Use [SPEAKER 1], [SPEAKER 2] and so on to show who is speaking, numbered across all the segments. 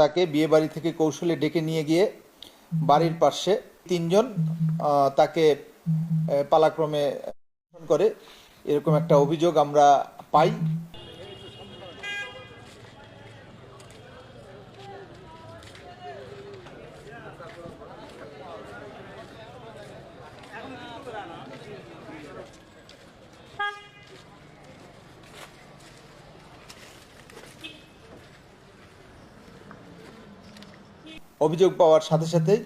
[SPEAKER 1] তাকে বিয়ে বাড়ি থেকে কৌশলে ডেকে নিয়ে গিয়ে বাড়ির পাশে তিনজন তাকে পালাক্রমে করে এরকম একটা অভিযোগ আমরা পাই। অভিযোগ পাওয়ার সাথে সাথেই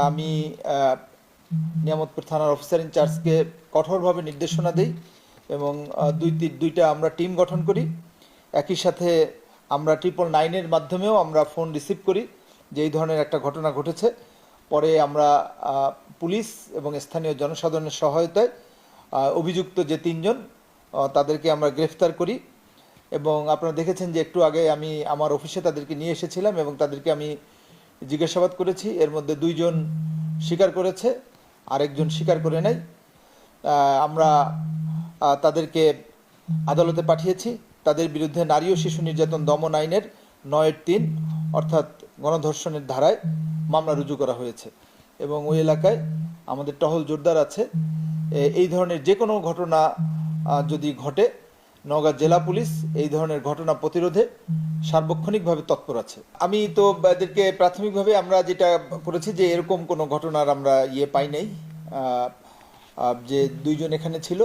[SPEAKER 1] আমি নিয়ামতপুর থানার অফিসার ইনচার্জকে কঠোরভাবে নির্দেশনা দিই এবং দুইটা আমরা টিম গঠন করি। একই সাথে আমরা 999-এর মাধ্যমেও আমরা ফোন রিসিভ করি যে এই ধরনের একটা ঘটনা ঘটেছে। পরে আমরা পুলিশ এবং স্থানীয় জনসাধারণের সহায়তায় অভিযুক্ত যে তিনজন তাদেরকে আমরা গ্রেফতার করি এবং আপনারা দেখেছেন যে একটু আগে আমি আমার অফিসে তাদেরকে নিয়ে এসেছিলাম এবং তাদেরকে আমি জিজ্ঞাসাবাদ করেছি। এর মধ্যে দুইজন স্বীকার করেছে, আরেকজন স্বীকার করে নাই। আমরা তাদেরকে আদালতে পাঠিয়েছি। তাদের বিরুদ্ধে নারী ও শিশু নির্যাতন দমন আইনের 9-3 অর্থাৎ গণধর্ষণের ধারায় মামলা রুজু করা হয়েছে এবং ওই এলাকায় আমাদের টহল জোরদার আছে। এই ধরনের যে কোনো ঘটনা যদি ঘটে নওগাঁ জেলা পুলিশ এই ধরনের ঘটনা প্রতিরোধে সার্বক্ষণিকভাবে তৎপর আছে। আমি তো এদেরকে প্রাথমিকভাবে আমরা যেটা করেছি যে এরকম কোনো ঘটনার আমরা পাই নাই। যে দুইজন এখানে ছিল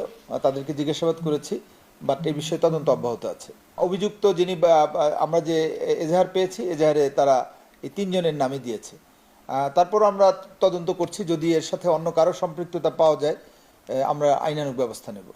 [SPEAKER 1] তাদেরকে জিজ্ঞাসাবাদ করেছি, বাট এই বিষয়ে তদন্ত অব্যাহত আছে। অভিযুক্ত যিনি আমরা যে এজাহার পেয়েছি এজাহারে তারা এই তিনজনের নামে দিয়েছে। তারপর আমরা তদন্ত করছি, যদি এর সাথে অন্য কারো সম্পৃক্ততা পাওয়া যায় আমরা আইনানুগ ব্যবস্থা নেব।